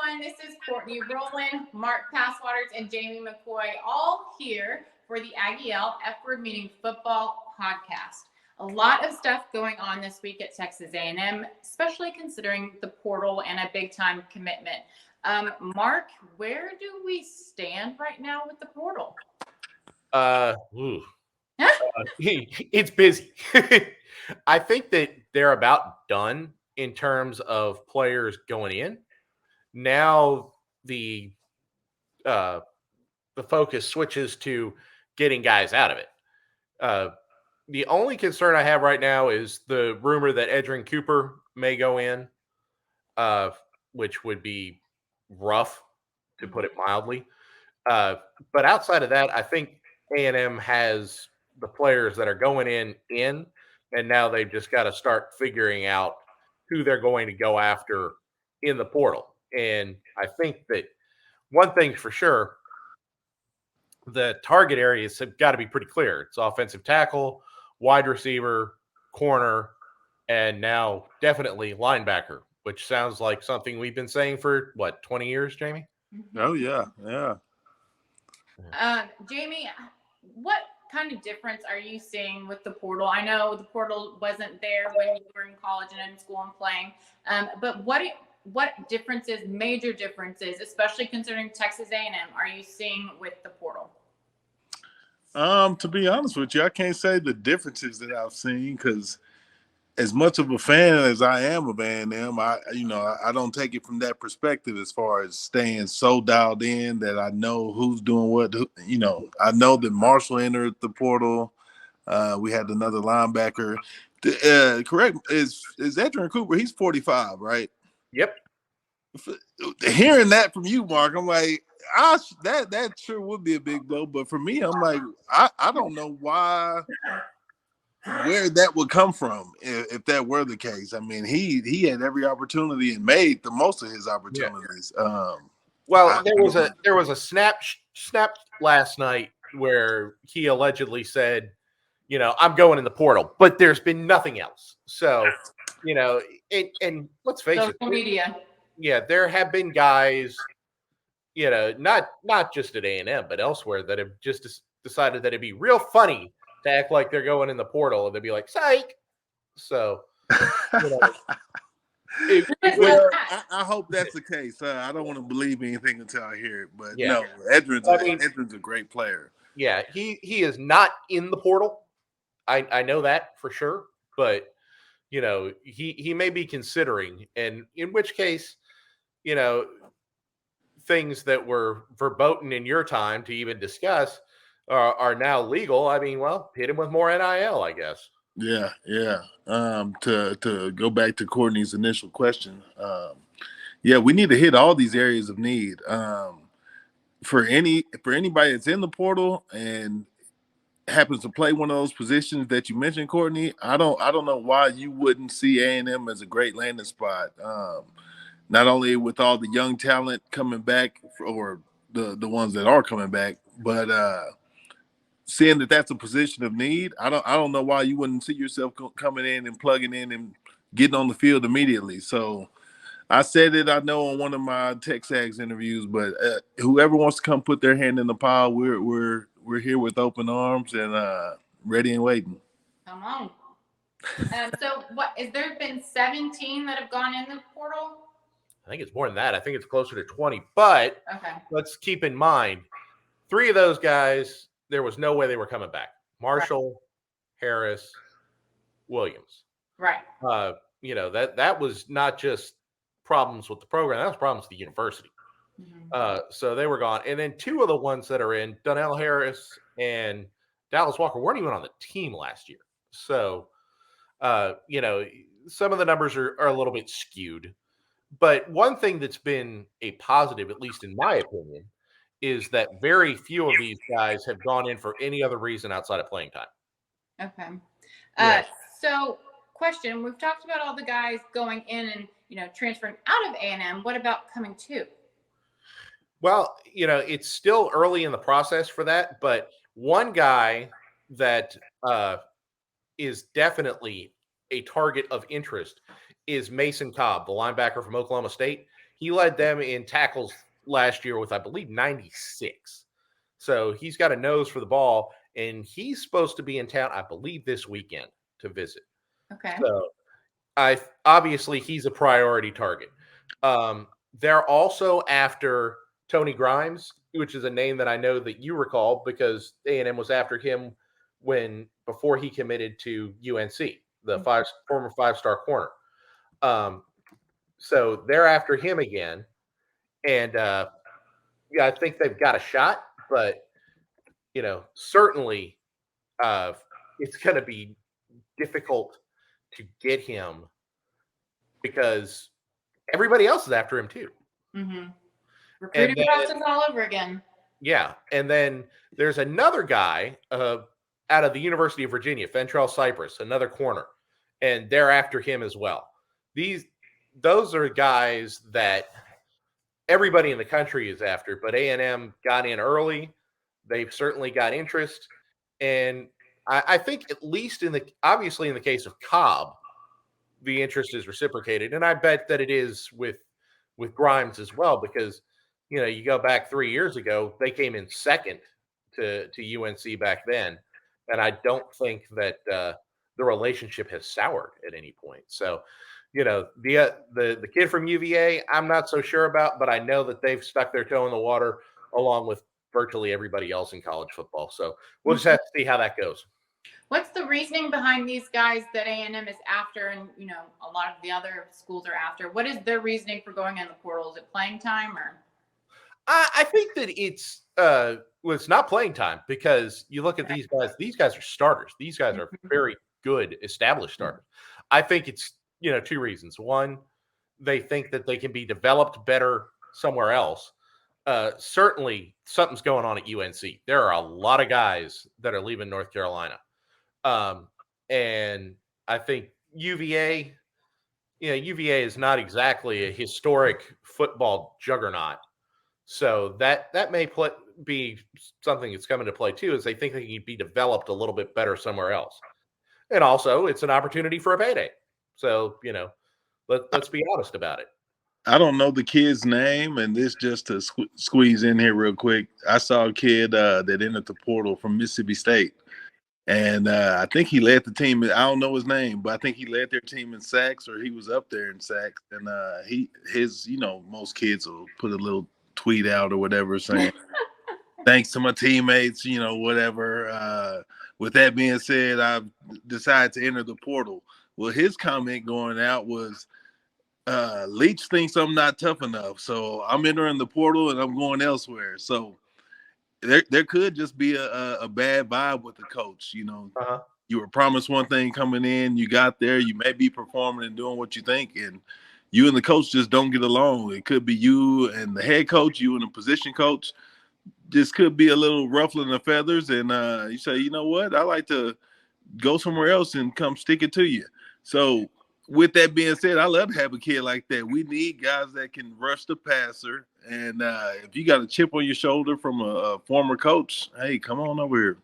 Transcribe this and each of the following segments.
everyone. This is Courtney Roland, Mark Passwaters, and Jamie McCoy, all here for the Aggielle F-Word Meaning Football podcast. A lot of stuff going on this week at Texas A&M, especially considering the portal and a big-time commitment. Mark, where do we stand right now with the portal? It's busy. I think that they're about done in terms of players going in. Now the focus switches to getting guys out of it. The only concern I have right now is the rumor that Edgerrin Cooper may go in, which would be rough, to put it mildly. But outside of that, I think A&M has the players that are going in, and now they've just got to start figuring out who they're going to go after in the portal. And I think that one thing for sure, the target areas have got to be pretty clear. It's offensive tackle, wide receiver, corner, and now definitely linebacker, which sounds like something we've been saying for, 20 years, Jamie? Oh, yeah. Jamie, what kind of difference are you seeing with the portal? I know the portal wasn't there when you were in college and in school and playing, but what differences, major differences, especially considering Texas A&M, are you seeing with the portal? To be honest with you, I can't say the differences that I've seen because as much of a fan as I am of A&M, I don't take it from that perspective as far as staying so dialed in that I know who's doing what. I know that Marshall entered the portal. We had another linebacker. Correct, is Edgerrin Cooper? He's 45, right? Yep. Hearing that from you, Mark, I'm like, that sure would be a big blow. But for me, I'm like, I don't know where that would come from if that were the case. I mean, he had every opportunity and made the most of his opportunities. Yeah. There was a snap last night where he allegedly said, I'm going in the portal, but there's been nothing else. So, and let's face it, social media. Yeah, there have been guys, not just at A&M, but elsewhere that have just decided that it'd be real funny to act like they're going in the portal and they'd be like, psych. So, I hope that's the case. I don't want to believe anything until I hear it, but no, Edgerrin's a great player. Yeah, he is not in the portal. I know that for sure, but he may be considering, and in which case, things that were verboten in your time to even discuss are now legal. I mean, well, hit him with more NIL, I guess. Yeah. To go back to Courtney's initial question, we need to hit all these areas of need. For anybody that's in the portal and happens to play one of those positions that you mentioned, Courtney, I don't know why you wouldn't see A&M as a great landing spot. Not only with all the young talent coming back, or the ones that are coming back, but seeing that that's a position of need, I don't know why you wouldn't see yourself coming in and plugging in and getting on the field immediately. So I said it, I know, on one of my TexAgs interviews, but whoever wants to come put their hand in the pile, we're here with open arms and ready and waiting. Come on. So has there been 17 that have gone in the portal? I think it's more than that. I think it's closer to 20. But Let's keep in mind, 3 of those guys, there was no way they were coming back. Marshall, Harris, Williams. Right. That was not just problems with the program. That was problems with the university. Mm-hmm. So they were gone. And then 2 of the ones that are in, Donnell Harris and Dallas Walker, weren't even on the team last year. So, some of the numbers are a little bit skewed. But one thing that's been a positive, at least in my opinion, is that very few of these guys have gone in for any other reason outside of playing time. Okay. So question, we've talked about all the guys going in and, transferring out of A&M. What about coming to? Well, it's still early in the process for that. But one guy that is definitely a target of interest is Mason Cobb, the linebacker from Oklahoma State. He led them in tackles last year with, I believe, 96. So he's got a nose for the ball, and he's supposed to be in town, I believe, this weekend to visit. Okay. So obviously he's a priority target. They're also after Tony Grimes, which is a name that I know that you recall because A&M was after him before he committed to UNC, the former 5-star corner. So they're after him again, and yeah, I think they've got a shot, but certainly it's going to be difficult to get him because everybody else is after him too. Mm-hmm. Recruiting process all over again. Yeah, and then there's another guy out of the University of Virginia, Fentrell Cypress, another corner, and they're after him as well. Those are guys that everybody in the country is after, but A&M got in early. They've certainly got interest, and I think at least obviously in the case of Cobb, the interest is reciprocated, and I bet that it is with Grimes as well, because you go back 3 years ago, they came in second to UNC back then, and I don't think that the relationship has soured at any point. So, the kid from UVA, I'm not so sure about, but I know that they've stuck their toe in the water along with virtually everybody else in college football. So we'll just have to see how that goes. What's the reasoning behind these guys that A&M is after, and a lot of the other schools are after? What is their reasoning for going in the portal? Is it playing time, or? I think that it's not playing time, because you look at these guys. These guys are starters. These guys are very good established starters. I think it's 2 reasons. One, they think that they can be developed better somewhere else. Certainly, something's going on at UNC. There are a lot of guys that are leaving North Carolina. And I think UVA is not exactly a historic football juggernaut. So that may be something that's coming to play too, is they think they can be developed a little bit better somewhere else. And also it's an opportunity for a payday. So, let's be honest about it. I don't know the kid's name, and this just to squeeze in here real quick. I saw a kid that entered the portal from Mississippi State. And I think he led the team. I don't know his name, but I think he led their team in sacks, or he was up there in sacks. And most kids will put a little tweet out or whatever saying, "Thanks to my teammates," whatever. With that being said, I've decided to enter the portal. Well, his comment going out was, Leach thinks I'm not tough enough, so I'm entering the portal and I'm going elsewhere. So there could just be a bad vibe with the coach. You were promised one thing coming in, you got there, you may be performing and doing what you think, and you and the coach just don't get along. It could be you and the head coach, you and the position coach. This could be a little ruffling the feathers, and you say, you know what, I like to go somewhere else and come stick it to you. So with that being said, I love to have a kid like that. We need guys that can rush the passer. And if you got a chip on your shoulder from a former coach, hey, come on over here.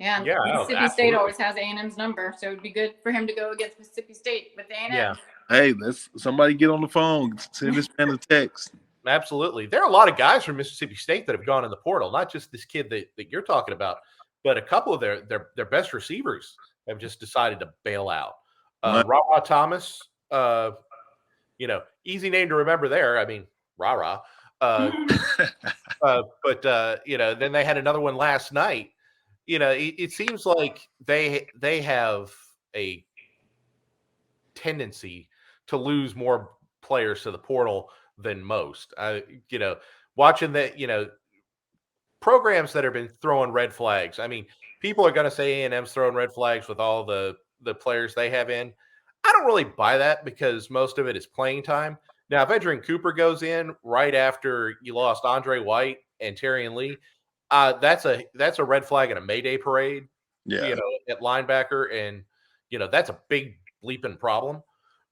Yeah, Mississippi State always has A&M's number, so it'd be good for him to go against Mississippi State with A&M. Yeah. Hey, let's somebody get on the phone, send this man a text. Absolutely. There are a lot of guys from Mississippi State that have gone in the portal, not just this kid that you're talking about, but a couple of their best receivers have just decided to bail out. Ra Thomas, easy name to remember there. I mean, Ra. But then they had another one last night. It seems like they have a tendency to lose more players to the portal than most. Watching that, programs that have been throwing red flags. I mean, people are going to say A&M's throwing red flags with all the players they have in. I don't really buy that, because most of it is playing time. Now, if Edgerrin Cooper goes in right after you lost Andre White and Terrion Lee, that's a red flag in a Mayday parade. Yeah. At linebacker, and that's a big bleeping problem.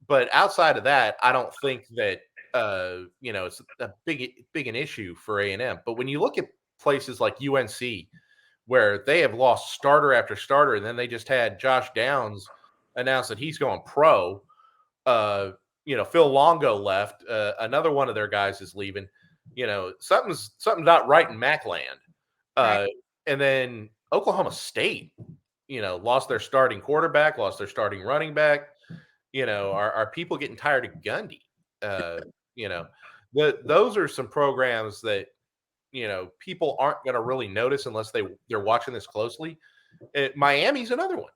But outside of that, I don't think that it's a big an issue for A&M. But when you look at places like UNC, where they have lost starter after starter, and then they just had Josh Downs announce that he's going pro, Phil Longo left. Another one of their guys is leaving. Something's not right in Macland. Right. And then Oklahoma State, lost their starting quarterback, lost their starting running back. Are people getting tired of Gundy? Those are some programs that people aren't going to really notice unless they're watching this closely. Miami's another one.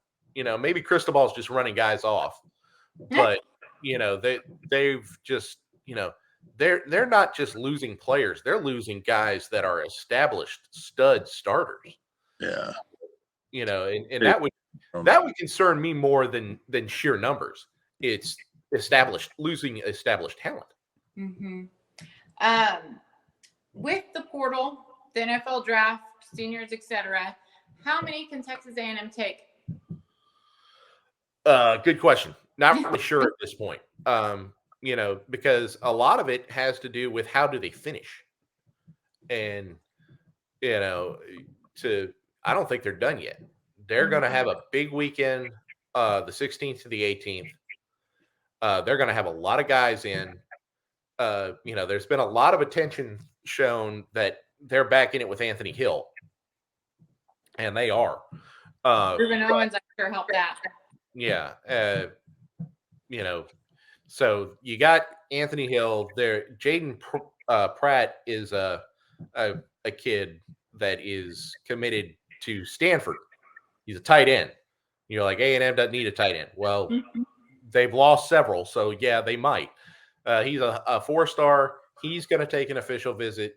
Maybe Cristobal's just running guys off, but they've just they're not just losing players; they're losing guys that are established stud starters. Yeah, And that would concern me more than sheer numbers. It's losing established talent. Mm-hmm. With the portal, the NFL draft, seniors, etc., how many can Texas A&M take? Good question. Not really sure at this point. Because a lot of it has to do with how do they finish, and I don't think they're done yet. They're going to have a big weekend, the 16th to the 18th. They're going to have a lot of guys in. There's been a lot of attention shown that they're back in it with Anthony Hill, and they are. Ruben Owens, I'm sure, helped that. Yeah. So you got Anthony Hill there. Jaden Pratt is a kid that is committed to Stanford. He's a tight end. Like A&M doesn't need a tight end. Well, they've lost several, so yeah, they might. He's a 4-star. He's going to take an official visit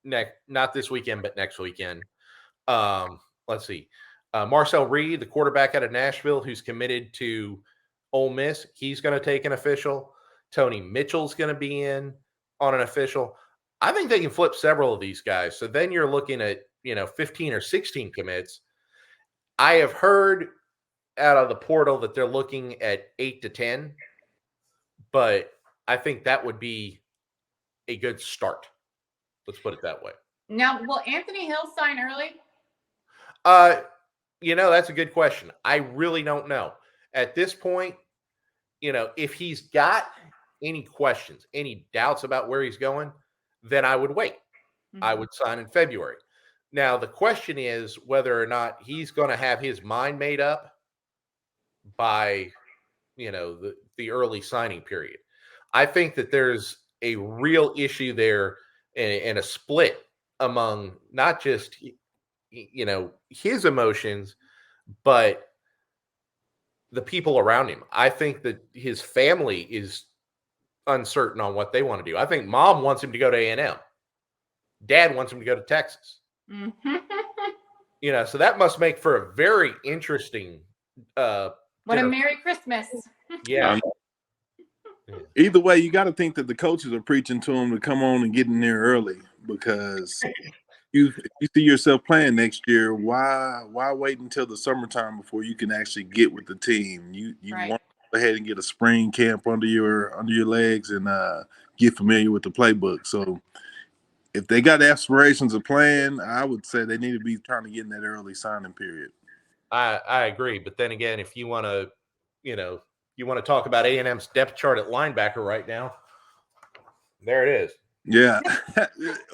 not this weekend, but next weekend. Let's see. Marcel Reed, the quarterback out of Nashville, who's committed to Ole Miss, he's going to take an official. Tony Mitchell's going to be in on an official. I think they can flip several of these guys. So then you're looking at 15 or 16 commits. I have heard out of the portal that they're looking at 8 to 10, but I think that would be a good start. Let's put it that way. Now, will Anthony Hill sign early? That's a good question. I really don't know. At this point, if he's got any questions, any doubts about where he's going, then I would wait. Mm-hmm. I would sign in February. Now, the question is whether or not he's going to have his mind made up by, the early signing period. I think that there's a real issue there and a split among not just, his emotions, but the people around him. I think that his family is uncertain on what they want to do. I think mom wants him to go to A&M. Dad wants him to go to Texas. Mm-hmm. So that must make for a very interesting what a Merry Christmas. Yeah. Either way, you got to think that the coaches are preaching to him to come on and get in there early, because you see yourself playing next year. Why wait until the summertime before you can actually get with the team? You right. want to go ahead and get a spring camp under your legs and get familiar with the playbook. So if they got aspirations of playing, I would say they need to be trying to get in that early signing period. I agree, but then again, if you want to, talk about A&M's depth chart at linebacker right now, there it is. Yeah,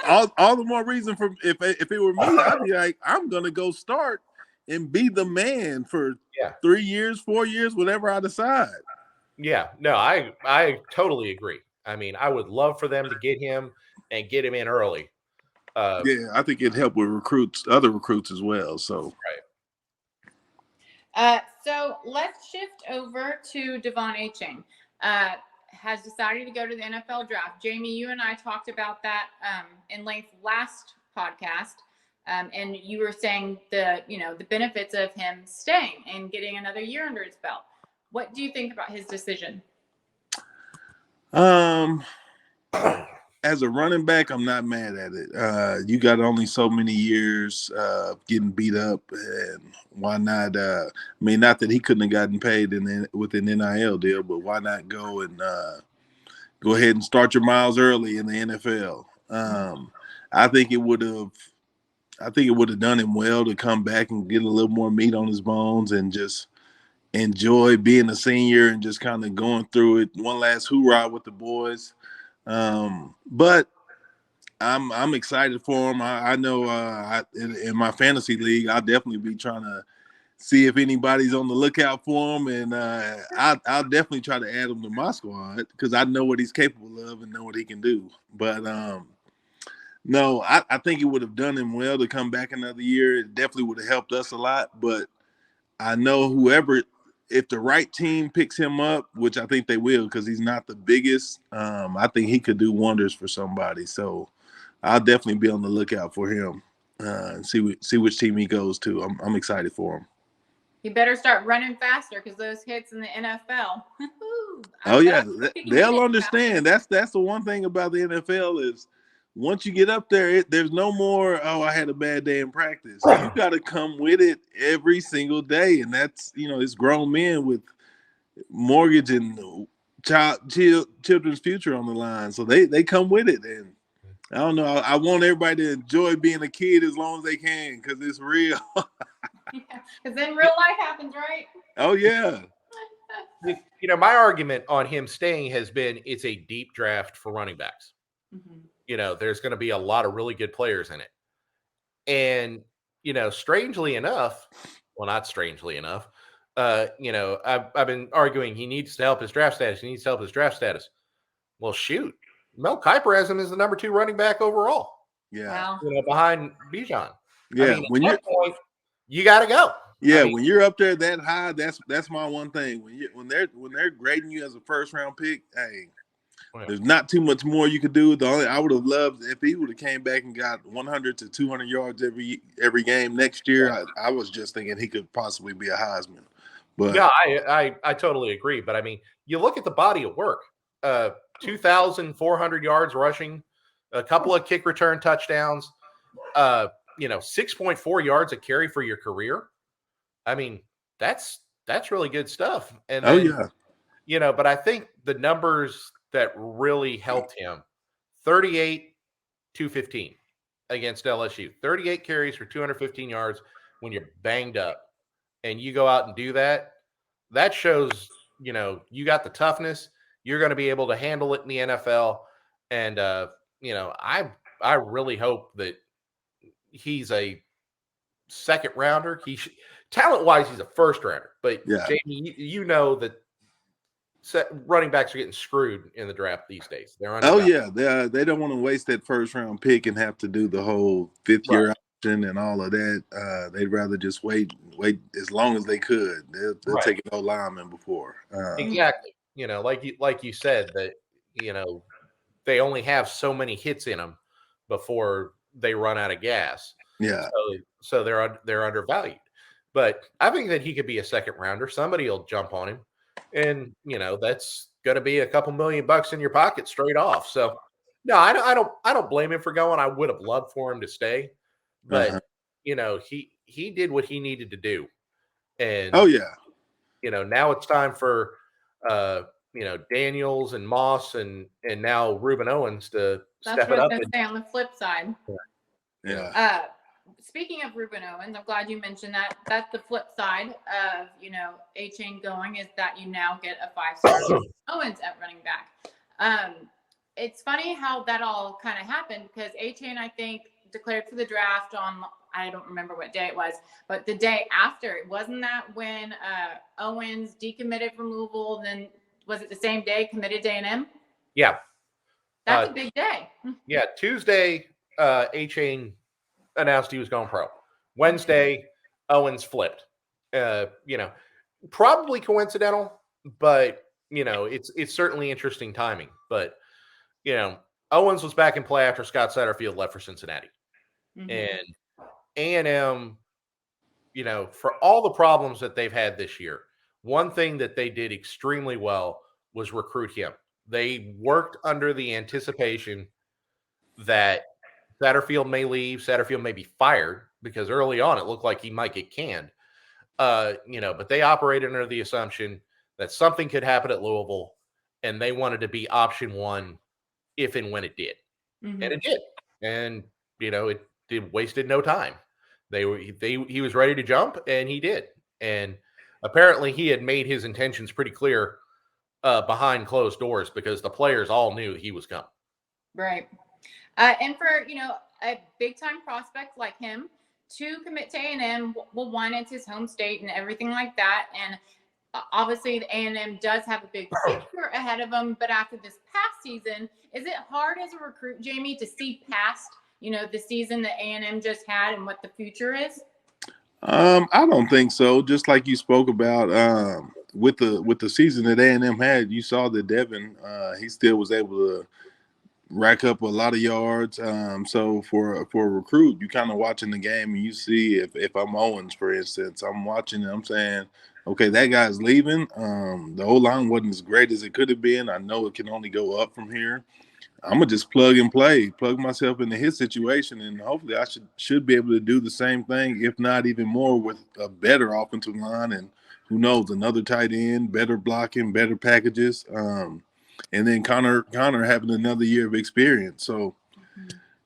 all the more reason for if it were me, I'd be like, I'm gonna go start and be the man for 3 years, 4 years, whatever I decide. Yeah, no, I totally agree. I mean, I would love for them to get him and get him in early. Yeah, I think it'd help with other recruits as well. So right. So let's shift over to Devon Achane. Has decided to go to the NFL draft. Jamie, you and I talked about that in length last podcast, and you were saying the benefits of him staying and getting another year under his belt. What do you think about his decision? As a running back, I'm not mad at it. You got only so many years getting beat up, and why not? Not that he couldn't have gotten paid with an NIL deal, but why not go and go ahead and start your miles early in the NFL? I think it would have done him well to come back and get a little more meat on his bones and just enjoy being a senior and just kind of going through it. One last hoorah with the boys. But I'm excited for him. I know in my fantasy league, I'll definitely be trying to see if anybody's on the lookout for him, and I'll definitely try to add him to my squad because I know what he's capable of and know what he can do. But no, I think it would have done him well to come back another year. It definitely would have helped us a lot. But I know if the right team picks him up, which I think they will because he's not the biggest, I think he could do wonders for somebody. So I'll definitely be on the lookout for him and see which team he goes to. I'm excited for him. You better start running faster because those hits in the NFL. Oh yeah, they'll understand. That's the one thing about the NFL is once you get up there, there's no more. Oh, I had a bad day in practice. You got to come with it every single day, and that's it's grown men with mortgage and children's future on the line, so they come with it. And I don't know. I want everybody to enjoy being a kid as long as they can because it's real. Because then real life happens, right? Oh yeah. My argument on him staying has been it's a deep draft for running backs. Mm-hmm. There's going to be a lot of really good players in it. And, strangely enough, well, not strangely enough, I've been arguing he needs to help his draft status. Well, shoot. Mel Kiper has him as the number 2 running back overall. Yeah. Wow. Behind Bijan. Yeah. When at that point, you got to go. Yeah, when you're up there that high, that's my one thing. When they're grading you as a first round pick, hey, there's not too much more you could do. I would have loved if he would have came back and got 100 to 200 yards every game next year. Yeah. I was just thinking he could possibly be a Heisman. But yeah, I totally agree. But I mean, you look at the body of work: 2,400 yards rushing, a couple of kick return touchdowns, 6.4 yards a carry for your career. I mean, that's really good stuff. And then, but I think the numbers that really helped him, 38, 215 against LSU, 38 carries for 215 yards when you're banged up and you go out and do that. That shows, you got the toughness. You're going to be able to handle it in the NFL. And, I really hope that he's a second rounder. Talent-wise, he's a first rounder. But, yeah. Jamie, you know that running backs are getting screwed in the draft these days. They don't want to waste that first round pick and have to do the whole fifth year option and all of that. They'd rather just wait as long as they could. They'll take an old lineman before. Exactly. Like you said that they only have so many hits in them before they run out of gas. Yeah. So they're undervalued. But I think that he could be a second rounder. Somebody will jump on him. And, that's going to be a couple $1,000,000 in your pocket straight off. So, no, I don't blame him for going. I would have loved for him to stay. But, he did what he needed to do. And, now it's time for, Daniels and Moss and now Reuben Owens to step it up. That's what I was going to say on the flip side. Yeah. Speaking of Reuben Owens, I'm glad you mentioned that. That's the flip side of, A-Chain going is that you now get a 5-star Owens at running back. It's funny how that all kind of happened because A-Chain, I think, declared for the draft on, I don't remember what day it was, but the day after. Wasn't that when Owens decommitted from Louisville? Then was it the same day committed to A&M? Yeah. That's a big day. Yeah. Tuesday, A-Chain announced he was going pro. Wednesday, Owens flipped. Probably coincidental, but it's certainly interesting timing. But Owens was back in play after Scott Satterfield left for Cincinnati, and A&M, for all the problems that they've had this year, one thing that they did extremely well was recruit him. They worked under the anticipation that Satterfield may leave. Satterfield may be fired because early on it looked like he might get canned. But they operated under the assumption that something could happen at Louisville, and they wanted to be option one if and when it did, and it did. And it wasted no time. He was ready to jump, and he did. And apparently he had made his intentions pretty clear behind closed doors because the players all knew he was coming. Right. And for, a big time prospect like him to commit to A&M, well, one, it's his home state and everything like that. And obviously the A&M does have a big future ahead of them. But after this past season, is it hard as a recruit, Jamie, to see past, the season that A&M just had and what the future is? I don't think so. Just like you spoke about with the season that A&M had, you saw that Devin he still was able to rack up a lot of yards. So for a recruit, you kind of watching the game and you see if I'm Owens, for instance, I'm watching and I'm saying, okay, that guy's leaving. The O-line wasn't as great as it could have been. I know it can only go up from here. I'm gonna just plug myself into his situation, and hopefully I should be able to do the same thing, if not even more, with a better offensive line, and who knows, another tight end, better blocking, better packages, and then Connor having another year of experience. So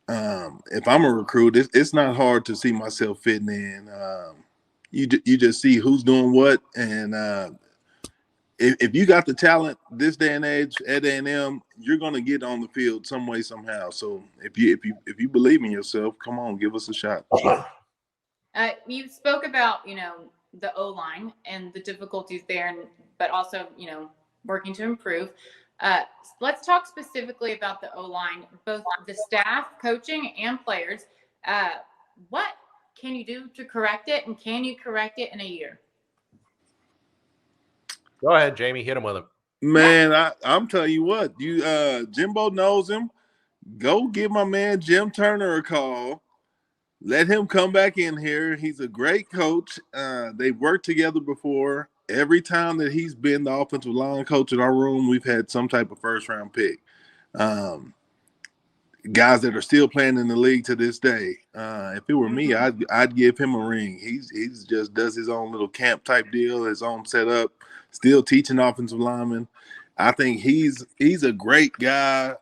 if I'm a recruit, it's not hard to see myself fitting in. You just see who's doing what, and if you got the talent this day and age at A&M, you're gonna get on the field some way, somehow. So if you believe in yourself, come on, give us a shot. You spoke about, the O-line and the difficulties there, but also, working to improve. Let's talk specifically about the O-line, both the staff, coaching, and players. What can you do to correct it, and can you correct it in a year? Go ahead, Jamie. Hit him with him. Man, I'm telling you what, Jimbo knows him. Go give my man Jim Turner a call. Let him come back in here. He's a great coach. They've worked together before. Every time that he's been the offensive line coach in our room, we've had some type of first-round pick. Guys that are still playing in the league to this day. If it were me, I'd give him a ring. He's just does his own little camp type deal, his own setup. Still teaching offensive linemen. I think he's a great guy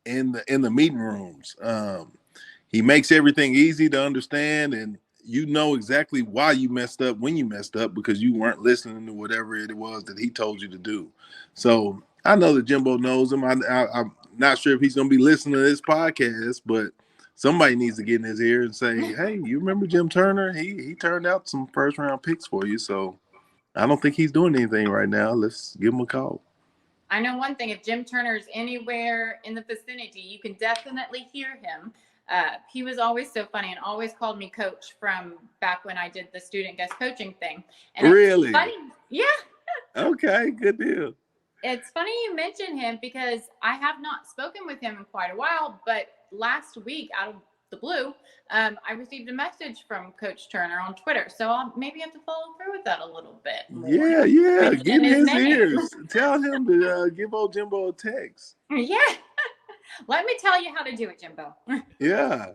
in the meeting rooms. He makes everything easy to understand, and you know exactly why you messed up when you messed up, because you weren't listening to whatever it was that he told you to do. So I know that Jimbo knows him. I'm not sure if he's going to be listening to this podcast, but somebody needs to get in his ear and say, hey, you remember Jim Turner? He turned out some first-round picks for you, so I don't think he's doing anything right now. Let's give him a call. I know one thing. If Jim Turner's anywhere in the vicinity, you can definitely hear him. He was always so funny and always called me coach from back when I did the student guest coaching thing. And really? It's funny. Yeah. Okay, good deal. It's funny you mention him because I have not spoken with him in quite a while, but last week out of the blue, I received a message from Coach Turner on Twitter. So I'll maybe have to follow through with that a little bit more. Yeah. Get in his ears. Tell him to give old Jimbo a text. Yeah. Let me tell you how to do it, Jimbo. Yeah.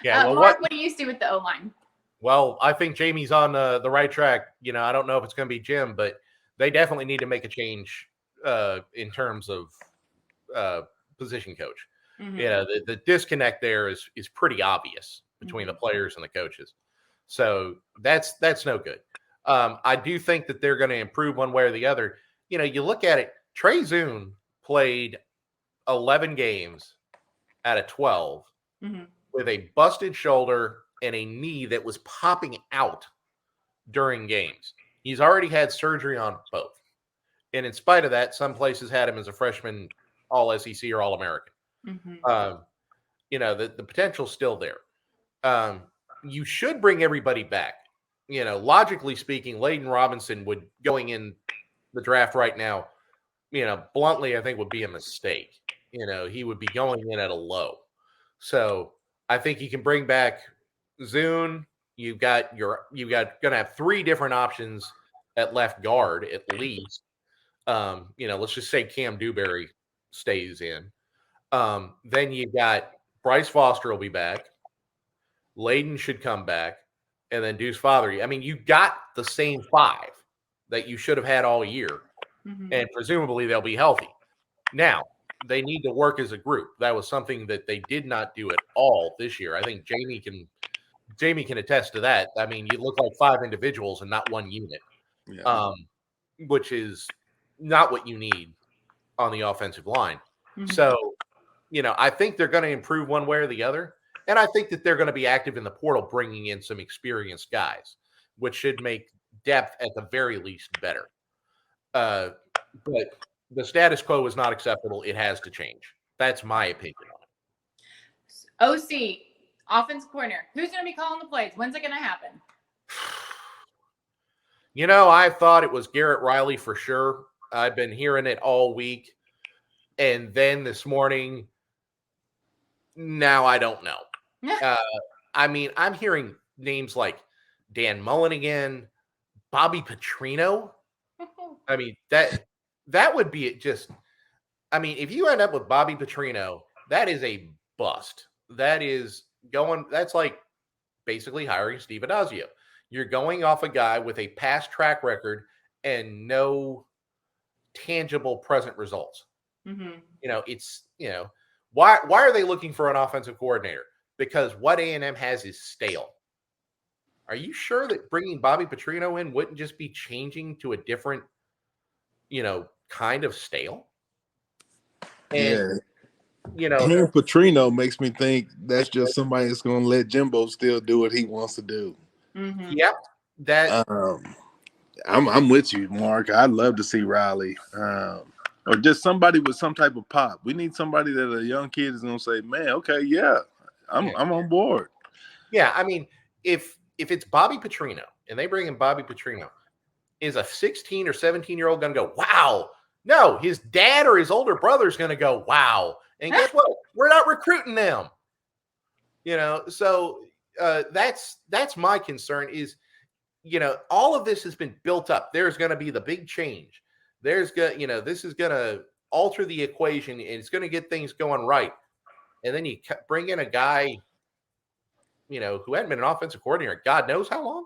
Well, Mark, what do you see with the O-line? Well, I think Jamie's on the right track. I don't know if it's going to be Jim, but they definitely need to make a change in terms of position coach. Mm-hmm. The disconnect there is pretty obvious between the players and the coaches. So that's no good. I do think that they're going to improve one way or the other. You look at it, Trey Zune played 11 games out of 12 with a busted shoulder and a knee that was popping out during games. He's already had surgery on both. And in spite of that, some places had him as a freshman all SEC or all American. The potential's still there. You should bring everybody back. Logically speaking, Layden Robinson would, going in the draft right now, bluntly, I think would be a mistake. He would be going in at a low. So I think you can bring back Zune. You've got going to have three different options at left guard at least. Let's just say Cam Dewberry stays in. Then you got Bryce Foster will be back. Layden should come back, and then Deuce Father. I mean, you got the same five that you should have had all year, and presumably they'll be healthy. Now, they need to work as a group. That was something that they did not do at all this year. I think Jamie can Jamie can attest to that. I mean, you look like 5 individuals and not one unit, Yeah. which is not what you need on the offensive line. Mhm. So, I think they're going to improve one way or the other. And I think that they're going to be active in the portal, bringing in some experienced guys, which should make depth at the very least better. But the status quo is not acceptable. It has to change. That's my opinion on it. OC, offense coordinator. Who's going to be calling the plays? When's it going to happen? I thought it was Garrett Riley for sure. I've been hearing it all week. And then this morning, now I don't know. I mean, I'm hearing names like Dan Mullen again, Bobby Petrino. I mean, that would be it. Just, I mean, if you end up with Bobby Petrino, that is a bust. That's like basically hiring Steve Adazio. You're going off a guy with a past track record and no tangible present results. Mm-hmm. Why are they looking for an offensive coordinator? Because what A&M has is stale. Are you sure that bringing Bobby Petrino in wouldn't just be changing to a different, kind of stale? And, Hearing Petrino makes me think that's just somebody that's going to let Jimbo still do what he wants to do. Mm-hmm. Yep. That I'm with you, Mark. I'd love to see Riley. Or just somebody with some type of pop. We need somebody that a young kid is going to say, man, okay, yeah, I'm on board. Yeah, I mean, if it's Bobby Petrino and they bring in Bobby Petrino, is a 16 or 17-year-old going to go, wow? No, his dad or his older brother is going to go, wow. And guess what? We're not recruiting them. So that's my concern is, all of this has been built up. There's going to be the big change. This is going to alter the equation and it's going to get things going right. And then you bring in a guy, who hadn't been an offensive coordinator, God knows how long.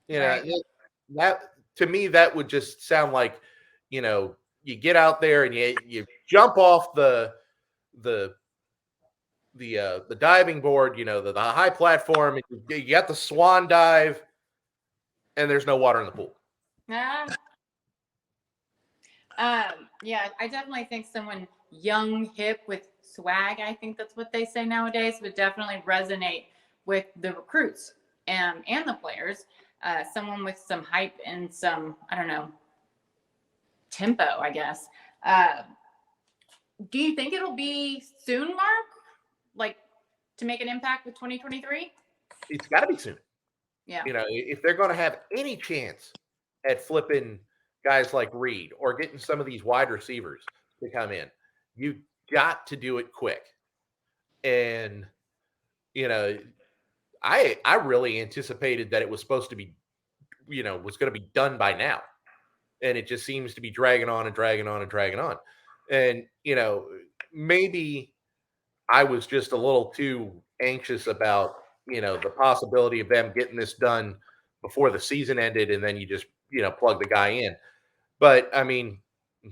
That to me, that would just sound like, you get out there and you jump off the diving board, the high platform, and you got the swan dive, and there's no water in the pool. Yeah, I definitely think someone young, hip, with swag, I think that's what they say nowadays, would definitely resonate with the recruits and the players. Someone with some hype and some, I don't know, tempo, I guess. Do you think it'll be soon, Mark? Like, to make an impact with 2023? It's got to be soon. Yeah. If they're going to have any chance at flipping guys like Reed or getting some of these wide receivers to come in, you got to do it quick. And, I really anticipated that it was supposed to be, was going to be done by now. And it just seems to be dragging on and dragging on and dragging on. And, maybe I was just a little too anxious about, the possibility of them getting this done before the season ended. And then you just, plug the guy in. But I mean,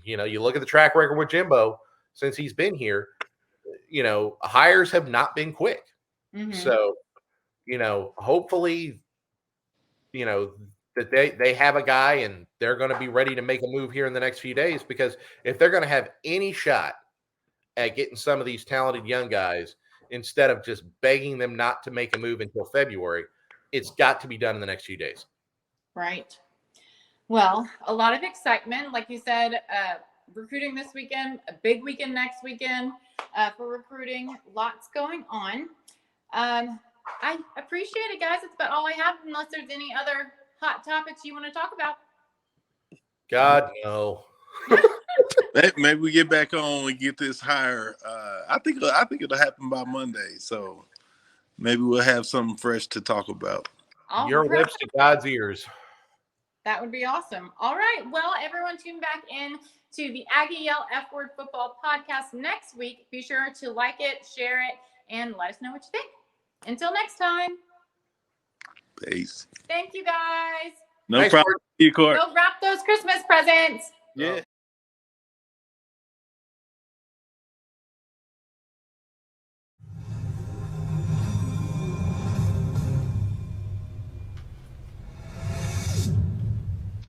you look at the track record with Jimbo since he's been here, hires have not been quick. Mm-hmm. So, hopefully, that they have a guy and they're going to be ready to make a move here in the next few days, because if they're going to have any shot at getting some of these talented young guys, instead of just begging them not to make a move until February, it's got to be done in the next few days. Right. Well, a lot of excitement, like you said, recruiting this weekend, a big weekend next weekend for recruiting. Lots going on. I appreciate it, guys. It's about all I have, unless there's any other hot topics you want to talk about. God, no. Maybe we get back on and get this hire. I think it'll happen by Monday. So maybe we'll have something fresh to talk about. Your lips to God's ears. That would be awesome. All right. Well, everyone tune back in to the Aggie Yell F-Word Football Podcast next week. Be sure to like it, share it, and let us know what you think. Until next time. Peace. Thank you, guys. No problem. You, Court. Go wrap those Christmas presents. Yeah.